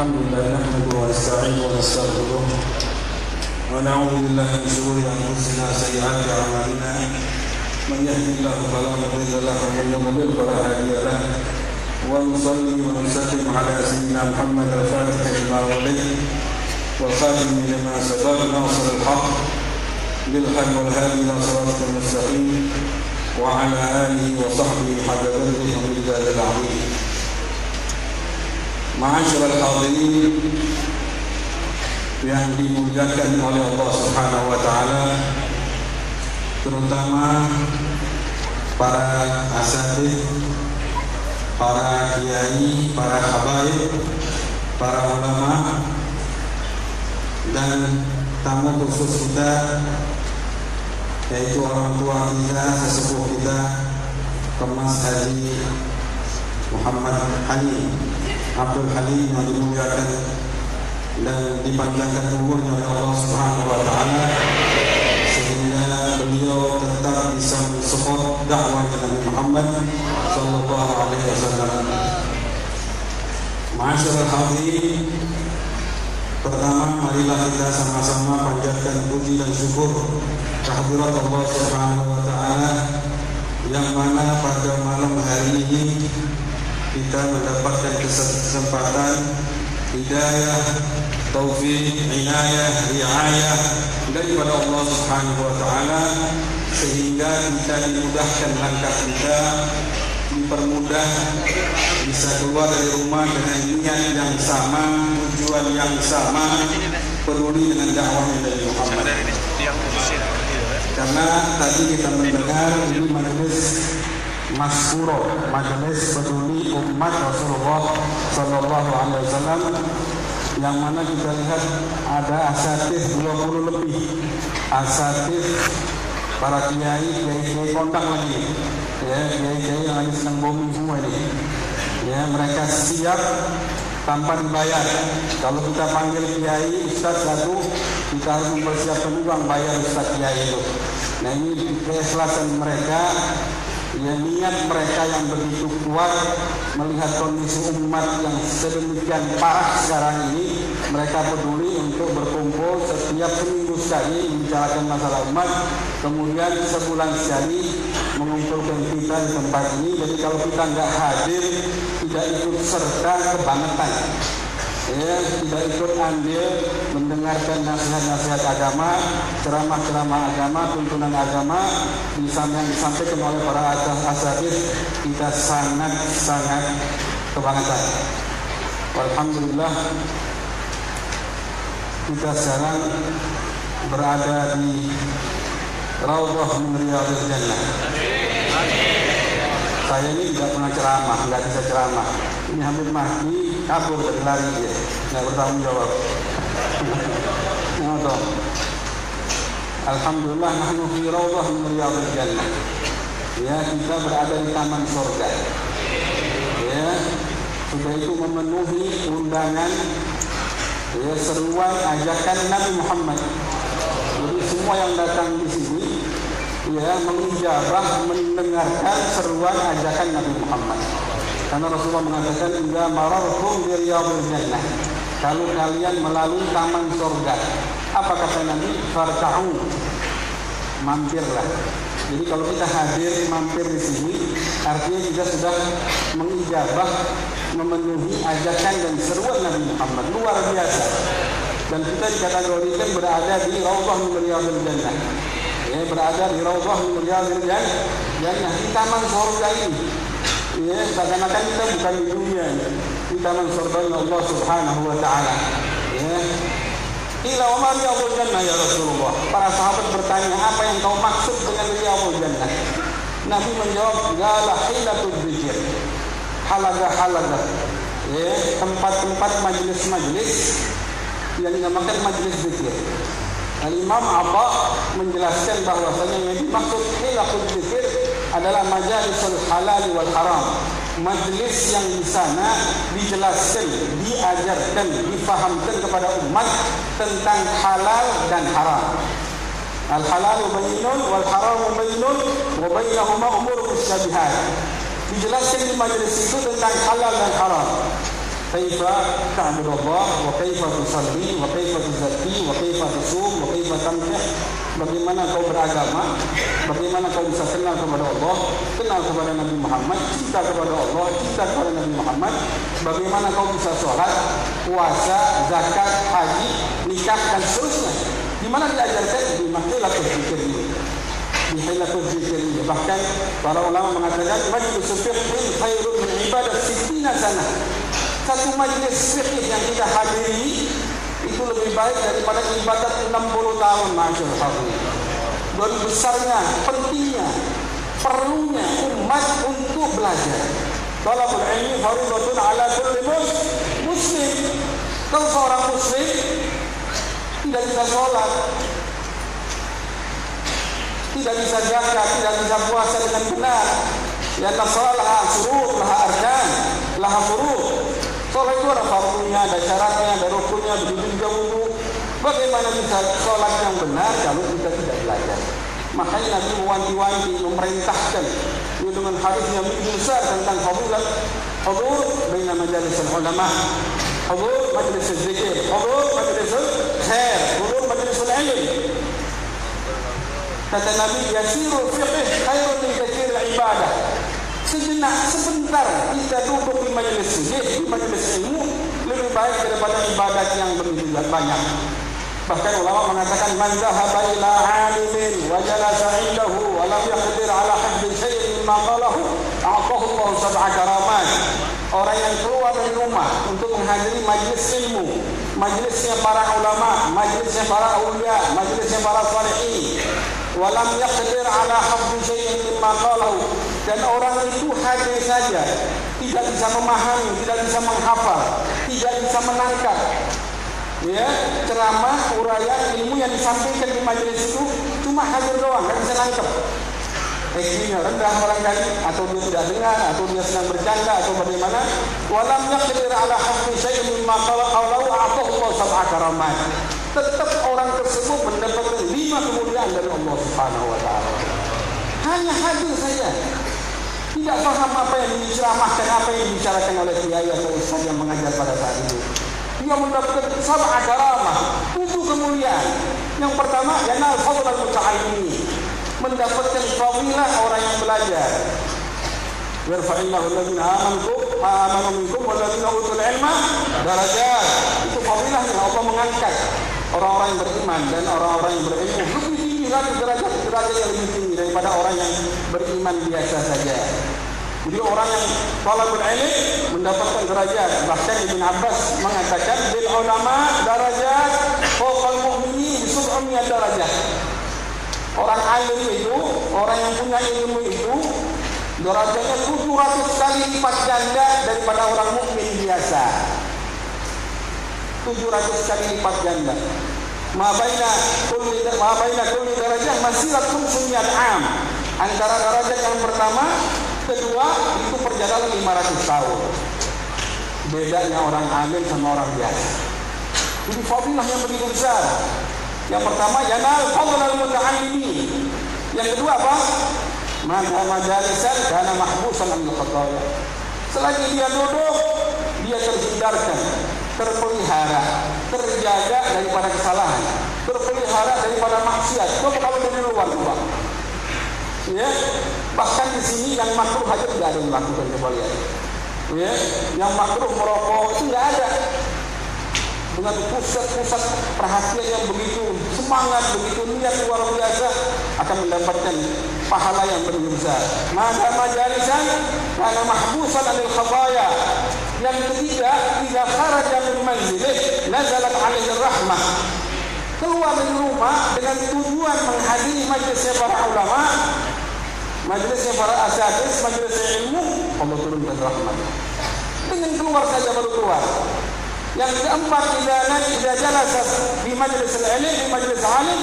الحمد لله نحمده ونستعينه ونستغفره ونعوذ بالله من شرور انفسنا وسيئات اعمالنا من يهده الله فلا مضل له ومن يضلل فلا هادي له ونصلي ونسلم على سيدنا محمد الفاتح لما ولد والخاتم لما سبق ناصر الحق بالحق والهادي الى صراط المستقيم وعلى اله وصحبه حق قدره ومقداره العظيم. Ma'asyiral hadirin yang dimuliakan oleh Allah Subhanahu wa taala, terutama para asatidz, para kiai, para habaib, para ulama dan tamu khusus kita, yaitu orang tua kita, sesepuh kita, Kemas Haji Muhammad Halim Abdul Halim yang dimuliakan dan dipanjangkan umurnya oleh Allah Subhanahu wa taala sehingga beliau tetap bisa mensupport dakwah Nabi Muhammad sallallahu alaihi wasallam. Ma'asyiral hadirin, pertama marilah kita sama-sama panjatkan puji dan syukur kehadirat Allah Subhanahu wa taala yang mana pada malam hari ini kita mendapatkan kesempatan hidayah, taufik, inayah, riayah daripada Allah Subhanahu wa taala sehingga kita dimudahkan langkah kita, dipermudah bisa keluar dari rumah dengan niat yang sama, tujuan yang sama, peduli dengan dakwah Nabi Muhammad. Karena tadi kita mendengar ini majelis Masyuro, majelis peduli umat Rasulullah Sallallahu Alaihi Wasallam, yang mana kita lihat ada asatidz 20 lebih, asatidz para kiai kondang lagi, ya kiai yang lagi senang booming semua ini, ya mereka siap tanpa dibayar. Kalau kita panggil kiai ustaz satu, kita harus mempersiapkan uang bayar ustaz kiai itu. Nah ini keikhlasan mereka, ya niat mereka yang begitu kuat melihat kondisi umat yang sedemikian parah sekarang ini. Mereka peduli untuk berkumpul setiap seminggu sekali membicarakan masalah umat, kemudian sebulan sekali mengumpulkan kita di tempat ini. Jadi kalau kita nggak hadir, tidak ikut serta kebangetan, ya tidak ikut andil mendengarkan nasihat-nasihat agama, ceramah-ceramah agama, tuntunan agama yang disampaikan oleh para asatidz, kita sangat kebangetan. Alhamdulillah kita sekarang berada di Raudhah min Riyadhil Jannah. Saya ini tidak pernah ceramah, nggak bisa ceramah. Ini Habib Mahdi kabur dari lari dia, nggak bertanggung jawab. Alhamdulillah nahnu fi Raudhah min Riyadhil Jannah. Ya, kita berada di taman surga. Ya, sudah itu memenuhi undangan, ya seruan ajakan Nabi Muhammad. Jadi semua yang datang di sini, ya mengijabah mendengarkan seruan ajakan Nabi Muhammad. Karena Rasulullah mengatakan, "Idza marartum bi riyadhil jannah." Kalau kalian melalui taman surga, apa kata Nabi? Farta'u, mampirlah. Jadi kalau kita hadir mampir di sini, artinya kita sudah mengijabah memenuhi ajakan dan seruan Nabi Muhammad. Luar biasa. Dan kita dikategorikan berada di Raudhah min Riyadhil Jannah. Ya, berada di Raudhah min Riyadhil Jannah, di taman surga ini. Ya, seakan-akan kita bukan di dunia, di taman surga Allah Subhanahu wa taala. Ya. Ila wa ma riyadhul jannah ya Rasulullah. Para sahabat bertanya, apa yang kau maksud dengan riyadhul jannah? Nabi menjawab, "Gala hilatul dzikir." Halaga-halaga. Ya, tempat-tempat majelis-majelis yang dinamakan majelis zikir. Imam Abba menjelaskan bahwasanya yang dimaksud hilaqul zikir adalah majalisul halal wal haram. Majelis yang di sana dijelaskan, diajarkan, difahamkan kepada umat tentang halal dan haram. Al halalu bayyinun wal haramu bayyinun wa bainahuma umur mustabihat. Dijelaskan di majelis itu tentang halal dan haram. kaifa ta'budullah wa kaifa tusalli wa kaifa tuzakki wa kaifa tusum wa kaifa tankih, bagaimana kau beragama, bagaimana kau bisa kenal kepada Allah, kenal kepada Nabi Muhammad, cinta kepada Allah, cinta kepada Nabi Muhammad, bagaimana kau bisa sholat, puasa, zakat, haji, nikah dan seterusnya. Di mana diajarkan? Di mahilatul zikir ini. Di mahilatul zikir ini. Bahkan para ulama mengatakan majlis fiqh khairun min ibadah 60 sana. Satu majlis fikih yang kita hadiri itu lebih baik daripada ibadat 60 tahun, masyaallah hadirin. Dan besarnya, pentingnya, perlunya umat untuk belajar. Talabul ilmi fardhatun ala kulli muslim. Kalau seorang muslim tidak bisa sholat, tidak bisa zakat, tidak bisa puasa dengan benar, ya sholat laha syurut, laha arkan, laha furud. Sholat itu ada fardunya, ada syaratnya, ada rukunnya, begitu juga wudu. Bagaimana bisa sholat yang benar kalau kita tidak belajar? Makanya Nabi mewanti-wanti, memerintahkan dengan hadis yang besar tentang fadilah hudur baina majalis ulama, hudur majlis zikir, hudur majlis khair, hudur majlis ilm. Kata Nabi, yasiru fiqh khairun min katsir ibadah. Sejenak, sebentar kita duduk di majelis zikir, di majelis ilmu lebih baik daripada ibadat yang begitu banyak. Bahkan ulama mengatakan man dhahaba ila alimin wa jalasa indahu wa lam yaqdir ala hifdhi shay'in mimma qalahu a'tahu Allah sab'a karamat. Orang yang keluar dari rumah untuk menghadiri majelis ilmu, majelisnya para ulama, majelisnya para aulia, majelisnya para salihin, wa lam yaqdir ala hifdhi shay'in mimma qalahu, dan orang itu hadir saja, tidak bisa memahami, tidak bisa menghafal, tidak bisa menangkap ya ceramah, uraian ilmu yang disampaikan di majelis itu, cuma hadir doang, tidak bisa nangkep. IQ-nya rendah barangkali, atau dia tidak dengar, atau dia sedang bercanda, atau bagaimana. Walam yaqdir ala hifdhi shay'in mimma qalahu a'tahu Allah sab'a karamat. Tetap orang tersebut mendapatkan 5 kemuliaan dari Allah Subhanahu wa taala. Hanya hadir saja, tidak paham apa yang diceramahkan, apa yang dibicarakan oleh kiai atau ustaz yang mengajar pada saat itu. Dia mendapatkan 7 karamah, 7 kemuliaan. Yang pertama, yanal fadlal muta'allimin, mendapatkan fadilah orang yang belajar. Yarfa'illahu alladziina aamanu minkum walladziina utul ilma darajat. Itu fadilahnya, Allah mengangkat orang-orang yang beriman dan orang-orang yang berilmu lebih tinggi lagi, derajat yang lebih tinggi daripada orang yang beriman biasa saja. Jadi orang yang talabul ilmi mendapatkan derajat. Bahkan Ibn Abbas mengatakan bil ulama darajat fawqal mu'minin 700 derajat. Orang alim itu, orang yang punya ilmu itu derajatnya 700 kali lipat ganda daripada orang mukmin biasa. 700 kali lipat ganda. Ma baina kulli darajah masiratun sunniyat am. Antara derajat yang pertama, kedua itu perjalanan 500 tahun. Bedanya orang alim sama orang biasa. Jadi fadilah yang begitu besar. Yang pertama, yanal fadlal muta'allimin. Yang kedua apa? Maka majalisan kana mahbusan an al-khataya. Selagi dia duduk, dia terhindarkan, terpelihara, terjaga daripada kesalahan, terpelihara daripada maksiat. Coba kalau dari luar coba. Ya, bahkan di sini yang makruh aja tidak ada yang melakukan, coba lihat. Ya, yang makruh merokok itu tidak ada. Dengan pusat-pusat perhatian yang begitu semangat, begitu niat luar biasa, akan mendapatkan pahala yang begitu besar. Maka majalisan karena mahbusan anil khabaya. Yang ketiga, idza kharaja min manzilih nazalat alaihi rahmah. Keluar dari rumah dengan tujuan menghadiri majelisnya para ulama, majelisnya para asatidz, majelisnya ilmu, Allah turunkan rahmat. Dengan keluar saja baru keluar. Yang keempat, idza jalasa di majelis ilmu, di majelis alim,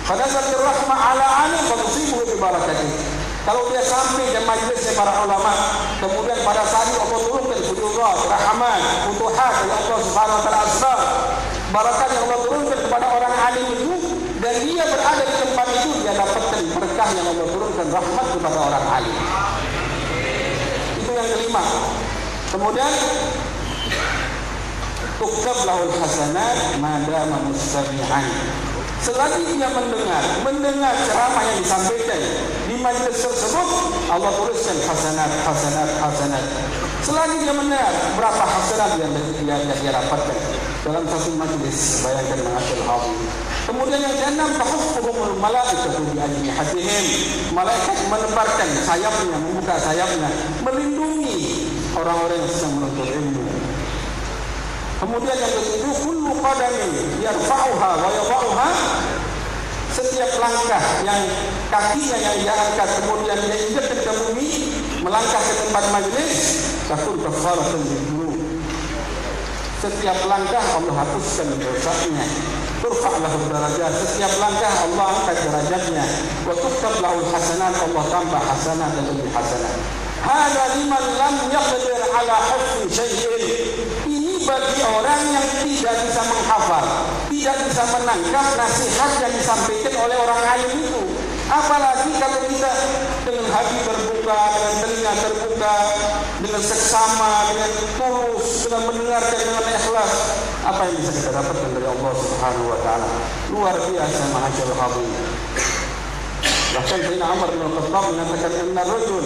fanazalat rahmah ala alim fa tusibuhu bi barakatih. Kalau dia sampai di majelisnya para ulama, kemudian pada saat itu Allah turunkan fuyudat, rahmat, futuhat dari Allah Subhanahu wa taala, asbab barakat yang Allah turunkan kepada orang alim itu, dan dia berada di tempat itu, dia dapatkan berkah yang Allah turunkan, rahmat kepada orang alim. Itu yang kelima. Kemudian tuktab lahul hasanat madama mustami'an. Selagi dia mendengar ceramah yang disampaikan di majlis tersebut, Allah tuliskan hasanat. Selagi dia mendengar berapa hasanat yang dia dapatkan dalam satu majlis, bayangkan mengatur hal. Kemudian yang keenam, tahuffuhumul malaikatu bi ajnihatihim. Malaikat menebarkan sayapnya, membuka sayapnya, melindungi orang-orang yang sedang menuntut ilmu. Kemudian yang ketujuh, kullu qadamin yarfa'uha wa yadha'uha. Setiap langkah yang kakinya yang dia angkat kemudian dia injakkan ke bumi, melangkah ke tempat majlis, takun kafaratan lidunub. Setiap langkah Allah hapuskan dosanya. Turfa' lahu darajat. Setiap langkah Allah angkat derajatnya. Wa tuktab lahu hasanat. Allah tambah hasanat dan lebih hasanat. Hada liman lam yaqdir ala hifzi syai'in. Ini bagi orang yang tidak bisa menghafal, tidak bisa menangkap nasihat yang disampaikan oleh orang alim itu. Apalagi kalau kita dengan hati terbuka, dengan telinga terbuka, dengan seksama, dengan tulus, dengan mendengarkan dengan ikhlas, apa yang bisa kita dapatkan dari Allah Subhanahu wa taala? Luar biasa mahasiswa hadirin. Bahkan Sayyidina Umar bin Khattab mengatakan, "Inna rajul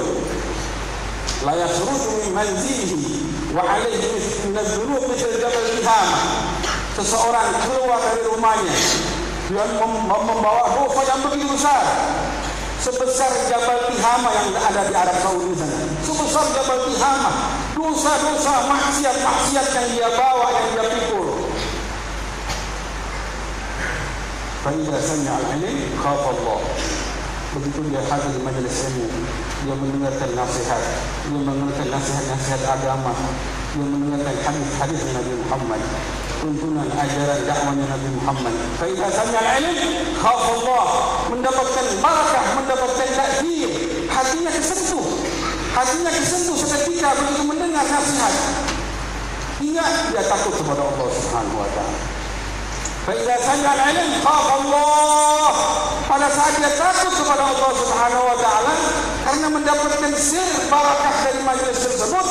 la yakhruju min manzilihi wa alayhi min adh-dhunub mithl jabal Tihama." Seseorang keluar dari rumahnya dia membawa dosa yang begitu besar, sebesar Jabal Tihama yang ada di Arab Saudi sana. Sebesar Jabal Tihama, dosa-dosa, maksiat yang dia bawa, yang dia pikul. Fa idza sami'a al-'ilm khafa Allah. Begitu dia hadir di majelis ilmu, dia mendengarkan nasihat, dia mendengarkan nasihat-nasihat agama, dia mendengarkan hadis-hadis Nabi Muhammad, tuntunan ajaran dakwahnya Nabi Muhammad. Fa idza sami'a al-'ilm khafa Allah, mendapatkan barakah, mendapatkan takdir, hatinya kesentuh seketika begitu mendengar nasihat. Ingat, dia takut kepada Allah Subhanahu wa taala. Fa idza sami'a al-'ilm khafa Allah, pada saat dia takut kepada Allah Subhanahu wa taala karena mendapatkan sir barakah dari majelis tersebut,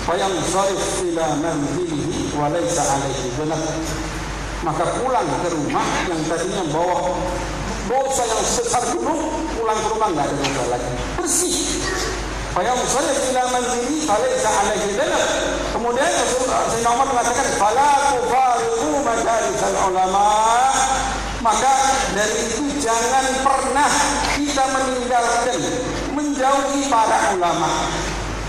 fayansarif ila manzilihi wa laysa alaihi junah, maka pulang ke rumah yang tadinya bawa dosa yang sebesar gunung, pulang ke rumah enggak ada dosa lagi, bersih. Fayansarif ila manzilihi wa laysa alaihi junah. Kemudian Sayyidina Umar mengatakan, fala tufariqu majalisal ulama, maka dari itu jangan pernah kita meninggalkan, menjauhi para ulama.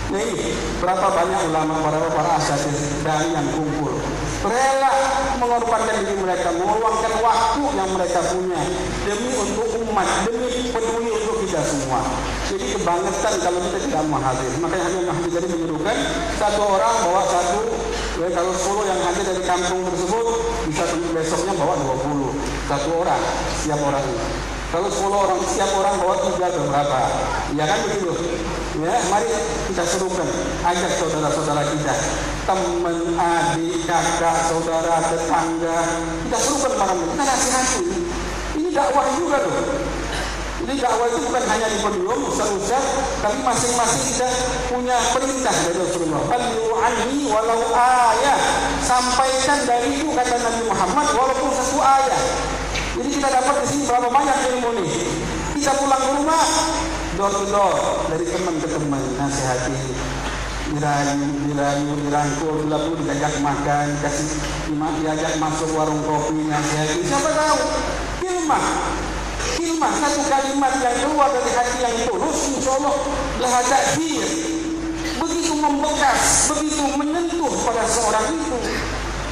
Nih, berapa banyak ulama, para asatidz dari yang kumpul, rela mengorbankan diri mereka, meluangkan waktu yang mereka punya demi untuk umat, demi peduli untuk kita semua. Jadi kebangetan kalau kita tidak mau hadir. Makanya Habib Mahdi tadi menyuruhkan satu orang bawa satu, ya, kalau 10 yang hadir dari kampung tersebut bisa besoknya bawa 20, satu orang setiap orang. Kalau 10 orang setiap orang bawa 3 atau berapa? Ya kan begitu. Ya, mari kita serukan, ajak saudara-saudara kita, teman, adik, kakak, saudara, tetangga, kita serukan malam ini, kita nasihati. Ini dakwah juga loh. Jadi dakwah itu bukan hanya di podium, ustaz-ustaz, tapi masing-masing kita punya perintah dari Rasulullah. Ballighu anni walau ayat, sampaikan dariku, kata Nabi Muhammad, walaupun satu ayat. Jadi kita dapat di sini berapa banyak ilmu nih. Kita pulang ke rumah, door to door, dari teman ke teman, nasihati, dirayu, dirangkul, bila perlu diajak makan, diajak masuk warung kopi, nasihati. Siapa tahu? Kilmah, satu kalimat yang keluar dari hati yang tulus, insya Allah laha ta'thir. Begitu membekas, begitu menyentuh pada seorang itu.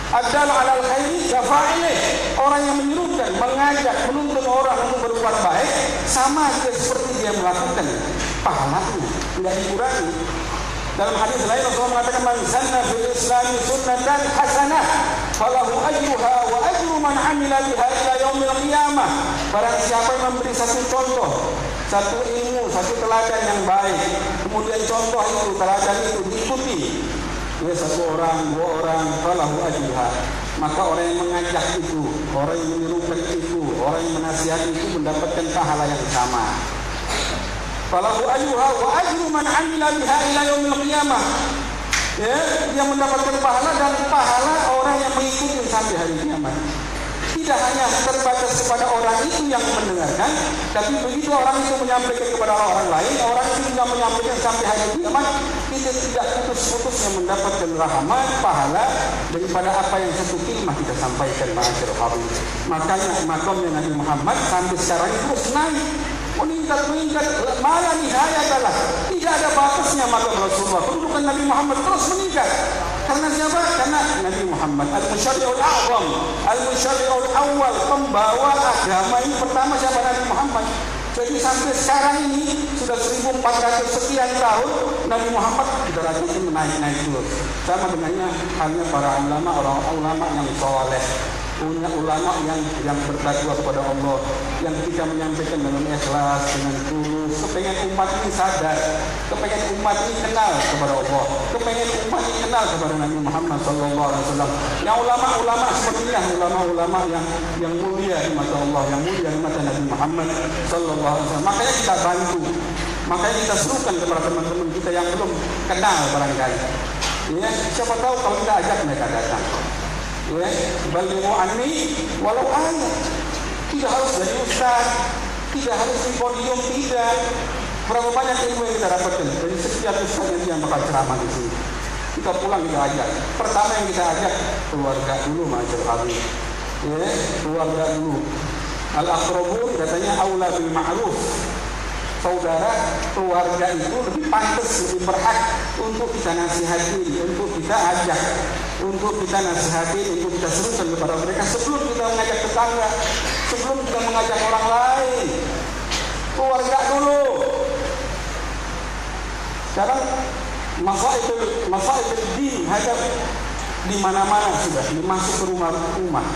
Adalah alal khairi kafa'ilih. Orang yang menyuruhkan, mengajak, menuntun orang untuk berbuat baik, sama seperti dia melakukan, pahalanya tidak dikurangi. Dalam hadis lain Rasulullah mengatakan, man sanna fil islami sunnatan hasanah falahu ajruha wa ajru man amila biha ila yaumil qiyamah. Barang siapa yang memberi satu contoh, satu ilmu, satu teladan yang baik, kemudian contoh itu, teladan itu diikuti, ya, satu orang, 2 orang, falahu ajruha, maka orang yang mengajak itu, orang yang menyerukan itu, orang yang menasihati itu mendapatkan pahala yang sama. Falahu ajruha wa ajru man amila biha ila yaumil qiyamah. Ya, yang mendapatkan pahala dan pahala orang yang mengikuti sampai hari kiamat. Tidak hanya terbatas kepada orang itu yang mendengarkan, tapi begitu orang itu menyampaikan kepada orang lain, orang itu juga menyampaikan sampai hari kiamat. Kita tidak putus-putusnya mendapatkan rahmat, pahala daripada apa yang satu kalimat kita sampaikan. Ma'asyar habib. Makanya makamnya Nabi Muhammad sampai sekarang terus naik, meningkat, malah nihayat adalah tidak ada batasnya makam Rasulullah. Kedudukan Nabi Muhammad terus meningkat. Karena siapa? Karena Nabi Muhammad Al-Musyari'ul A'zam, Al-Musyari'ul Awwal, pembawa agama ini pertama siapa? Nabi Muhammad. Jadi sampai sekarang ini sudah 1400 sekian tahun Nabi Muhammad derajatnya menaik-naik terus. Sama dengannya halnya para ulama, orang ulama yang soleh, punya ulama yang bertakwa kepada Allah, yang kita menyampaikan dengan ikhlas, dengan tulus, kepengen umat ini sadar, kepengen umat ini kenal kepada Allah, kepengen umat ini kenal kepada Nabi Muhammad SAW. Yang ulama-ulama seperti ini, ulama-ulama yang mulia di mata Allah, yang mulia di mata Nabi Muhammad SAW. Makanya kita bantu, makanya kita serukan kepada teman-teman kita yang belum kenal barangkali. Ya, siapa tahu kalau kita ajak mereka datang. Ya, balighu anni walau ayat. Tidak harus dari ustaz, tidak harus di podium, tidak. Berapa banyak ilmu yang kita dapatkan dari setiap ustaz yang bakal ceramah di sini. Kita pulang kita ajak. Pertama yang kita ajak keluarga dulu, ma'asyar habib. Ya, keluarga dulu. Al-aqrabun katanya aula bil ma'ruf. Saudara, keluarga itu lebih pantas, lebih berhak untuk kita nasihati, untuk kita ajak, untuk kita nasihati, untuk kita serukan kepada mereka sebelum kita mengajak tetangga, sebelum kita mengajak orang lain. Keluarga dulu. Sekarang masail din hadap di mana-mana sudah masuk ke rumah-rumah.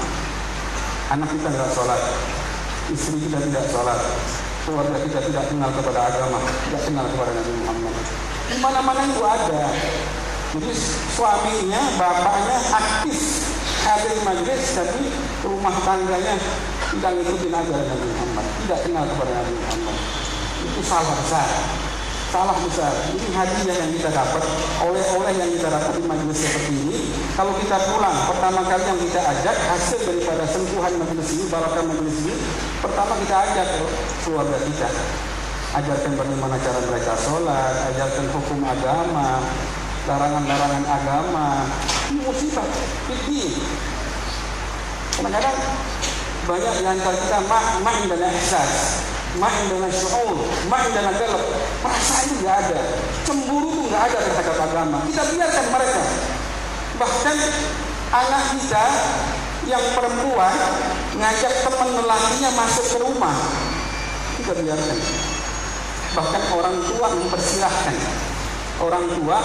Anak kita tidak sholat, istri kita tidak sholat, keluarga kita tidak kenal kepada agama, tidak kenal kepada Nabi Muhammad. Di mana-mana itu ada. Jadi suaminya, bapaknya aktif hadir majlis, tapi rumah tangganya tidak ngikutin ajaran Nabi Muhammad, tidak kenal kepada Nabi Muhammad. Itu salah besar. Salah besar. Ini hadiah yang kita dapat, oleh-oleh yang kita dapat di majelis seperti ini. Kalau kita pulang, pertama kali yang kita ajak hasil daripada sentuhan majelis ini, barakah majelis ini, pertama kita ajak keluarga kita. Ajarkan bagaimana cara mereka sholat, ajarkan hukum agama, larangan-larangan agama. Ini musibah, fikih. Kadang-kadang banyak di antara kita ma'in dan ihsas, ma'in dan syu'ur, ma'in dan galab. Perasaan itu nggak ada, cemburu itu nggak ada terhadap agama. Kita biarkan mereka. Bahkan anak kita yang perempuan ngajak teman lelakinya masuk ke rumah, kita biarkan. Bahkan orang tua mempersilahkan, orang tua,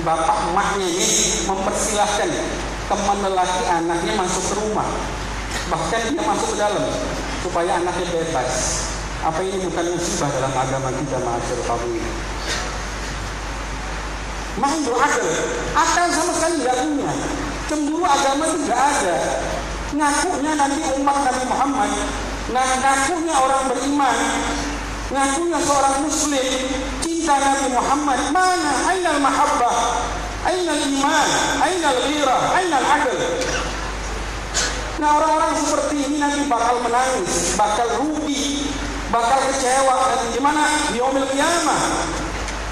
bapak emaknya ini mempersilahkan teman lelaki anaknya masuk ke rumah. Bahkan dia masuk ke dalam supaya anaknya bebas. Apa ini bukan musibah dalam agama kita, ma'asyar habib? Mahdu akal sama sekali tidak punya. Cemburu agama itu tidak ada. Ngakunya nanti umat Nabi Muhammad, ngakunya orang beriman, ngakunya seorang muslim, cinta Nabi Muhammad. Mana? Ainal mahabbah, ainal iman, ainal ghirah, ainal adl. Nah, orang-orang seperti ini nanti bakal menangis, bakal rugi, bakal kecewa. Dan gimana? Di yaumil qiyamah.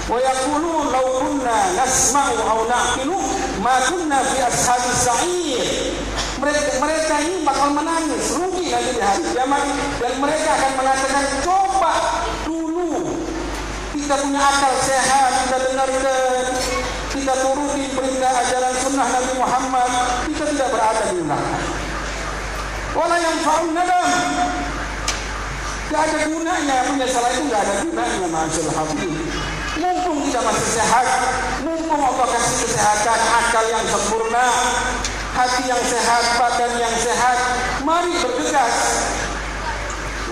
Wa yaqulun law kunna nasma'u aw naqilu ma kunna fi ashabis sa'ir. Mereka ini bakal menangis, rugi nanti di hari kiamat, dan mereka akan mengatakan, coba dulu kita punya akal sehat, kita dengarkan, kita turuti perintah ajaran sunnah Nabi Muhammad, kita tidak berada di neraka. Wala yanfa'un nadam. Tidak ada gunanya, penyesalan itu tidak ada gunanya, ma'asyar habib. Mumpung kita masih sehat, mumpung Allah kasih kesehatan, akal yang sempurna, hati yang sehat, badan yang sehat, mari bergegas.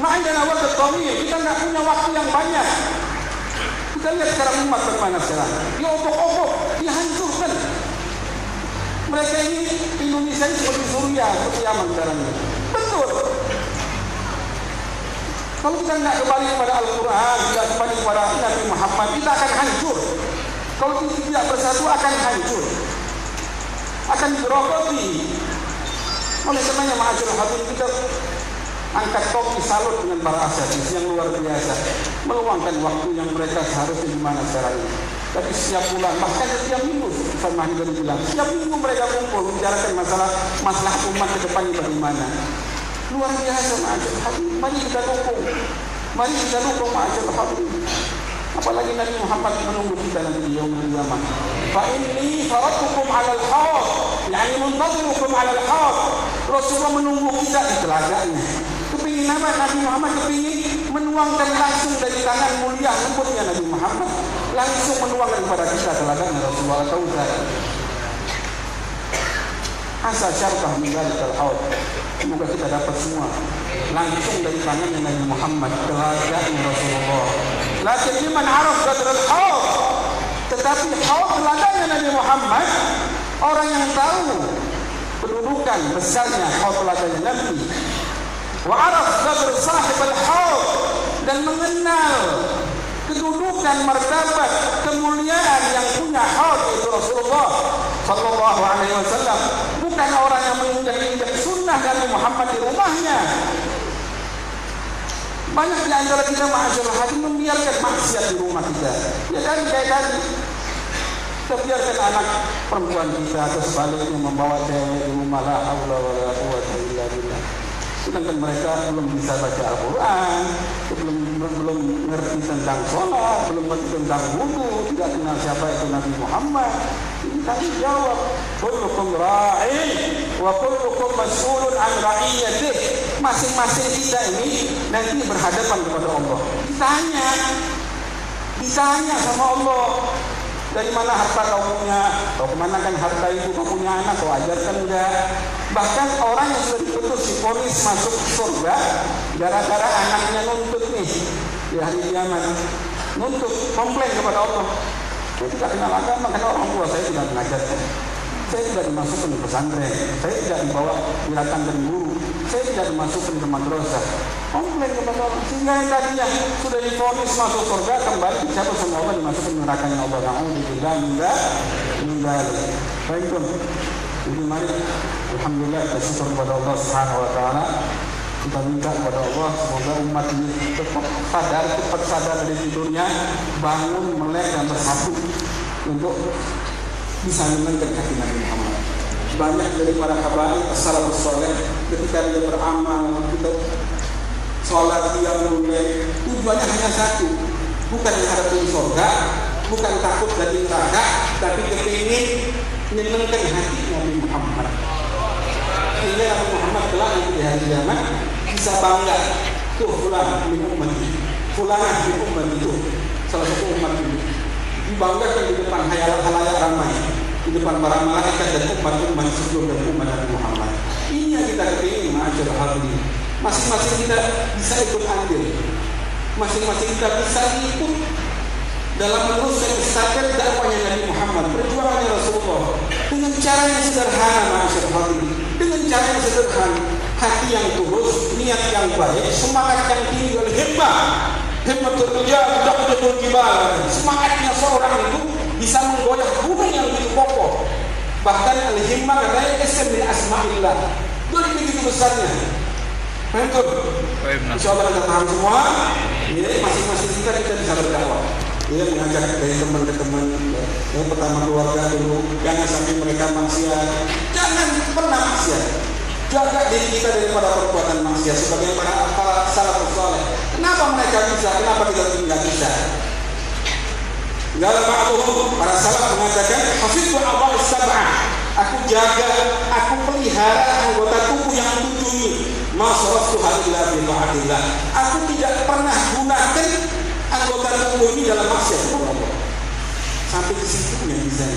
Ma'indana waqt tawil, kita tidak punya waktu yang banyak. Kita lihat sekarang umat bagaimana sekarang, diobok-obok, dihancurkan. Mereka ini Indonesia ini seperti Suriah, seperti Yaman sekarang ini. Betul. Kalau kita tidak kembali kepada Al-Quran, tidak kembali kepada Nabi Muhammad, kita akan hancur. Kalau kita tidak bersatu akan hancur. akan digerogoti. Oleh karenanya ma'asyiral hadirin, kita angkat topi salut dengan para asatidz yang luar biasa, meluangkan waktu yang mereka seharusnya di mana sekarang ini. Tapi setiap bulan, bahkan setiap minggu, Ustaz Mahdi tadi bilang, setiap minggu mereka kumpul membicarakan masalah umat ke depannya bagaimana. Luar biasa ma'asyiral hadirin. Mari kita dukung. Mari kita dukung ma'asyiral hadirin. Apalagi Nabi Muhammad menunggu kita nanti di yaumul qiyamah. Fa inni faratukum 'alal haud, yani muntazirukum 'alal haud. Rasulullah menunggu kita di telaganya. Kepingin apa Nabi Muhammad? Kepingin menuangkan langsung dari tangan mulia lembutnya Nabi Muhammad, langsung menuangkan kepada kita telaganya Rasulullah Kautsar. Asa syarkah min dzalikal haud. Semoga kita dapat semua langsung dari tangannya Nabi Muhammad, telaganya Rasulullah. Lakin liman araf qadral haud, tetapi haud telaganya Nabi Muhammad, orang yang tahu kedudukan besarnya haud telaganya Nabi, wa araf qadr sahib al-haud, dan mengenal kedudukan martabat kemuliaan yang punya haud itu Rasulullah sallallahu alaihi wasallam, bukan orang yang menginjak-injak sunnah Nabi Muhammad di rumahnya. Banyak di antara kita ma'asyiral hadirin membiarkan maksiat di rumah kita. Ya kan, kayak tadi kita biarkan anak perempuan kita atau sebaliknya membawa cewek di rumah, la haula wala quwwata illa billah. Sedangkan mereka belum bisa baca Al-Quran, belum ngerti tentang sholat, belum ngerti tentang wudu, tidak kenal siapa itu Nabi Muhammad. Ini tanggung jawab. Kullukum ra'in wa kullukum mas'ulun an ra'iyatih. Masing-masing kita ini nanti berhadapan kepada Allah. Ditanya sama Allah, dari mana harta kau punya? Kau kemana kan harta itu? Kau punya anak, kau ajarkan enggak? Bahkan orang yang sudah diputus divonis masuk surga gara-gara anaknya nuntut nih di hari kiamat, nuntut, komplain kepada Allah. Saya tidak kenal agama karena orang tua saya tidak mengajarkan. Saya tidak dimasukkan ke pesantren, saya tidak dibawa didatangkan guru, saya tidak dimasukkan ke madrasah. Komplain kepada Allah, sehingga yang tadinya sudah divonis masuk surga kembali dicabut sama Allah, dimasukkan nerakanya Allah. Na'udzubillah min dzalik. Baik, jadi mari alhamdulillah kita syukur kepada Allah Subhanahu wa taala. Kita minta kepada Allah semoga umat ini cepat sadar dari tidurnya, bangun, melek dan bersatu untuk bisa menangkan hati Nabi Muhammad. Banyak dari para habaib as-salafus saleh ketika dia beramal, kita sholat, dia mulai, tujuannya hanya satu, bukan mengharapkan surga, bukan takut dari neraka, tapi kepingin menyenangkan hati Nabi Muhammad. Sehingga Nabi Muhammad kelak di hari kiamat bisa bangga, tuh fulan min ummati, fulanah min ummati, itu salah satu umat ini dibanggakan di depan halayak ramai, di depan para malaikat dan umat-umat sebelum dan umat Nabi Muhammad. Ini yang kita kepingin ma'asyiral hadirin. Masing-masing kita bisa ikut andil, masing-masing kita bisa ikut dalam meneruskan estafet dakwahnya Nabi Muhammad, perjuangannya Rasulullah dengan cara yang sederhana ma'asyiral hadirin, dengan cara yang sederhana, hati yang tulus, niat yang baik, semangat yang tinggi, himmatul rijal taqdul jibal. Semangatnya seorang itu bisa menggoyah gunung yang begitu kokoh. Bahkan al-himmah katanya ism min asma'illah, dari begitu besarnya. Betul. Insyaallah kita paham semua. Ini masing-masing kita bisa berdakwah. Dia mengajak dari teman ke teman. Yang pertama keluarga dulu, jangan sampai mereka maksiat. Jangan pernah maksiat. Jaga diri kita daripada perbuatan maksiat sebagai para salafus saleh. Kenapa mereka bisa? Kenapa kita tidak bisa? Dalam ba'dhum para salaf mengatakan, hafiztu a'dha'i sab'ah. Aku jaga, aku pelihara anggota tubuh yang 7 ini. Ma saraftuha illa bi ta'atillah. Aku tidak pernah gunakan anggota tubuh ini dalam maksiat kepada Allah. Sampai ke situ yang bisa.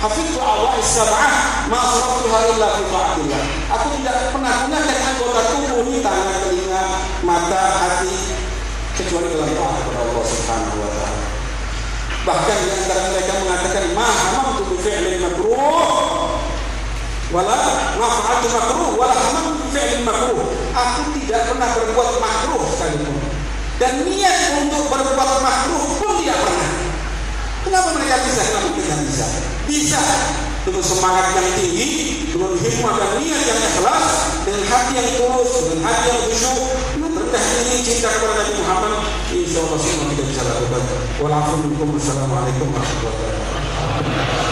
Hafiztu a'dha'i sab'ah, ma saraftuha illa bi ta'atillah. Aku tidak pernah gunakan anggota tubuh ini, tangan, telinga, mata, hati, kecuali dalam taat kepada Allah Subhanahu wa taala. Bahkan di antara mereka mengatakan, ma hamamtu bi fi'lin makruh wala maf'atu makruh wala hamamtu bi fi'lin makruh. Aku tidak pernah berbuat makruh sekalipun, dan niat untuk berbuat makruh pun tidak pernah. Kenapa mereka bisa? Kenapa kita bisa? Bisa dengan semangat yang tinggi, dengan hikmah dan niat yang ikhlas, dengan hati yang tulus, dengan hati yang khusyuk, dengan rendah diri cinta kepada Nabi Muhammad, insya Allah semua kita bisa lakukan. Wassalamualaikum warahmatullahi wabarakatuh.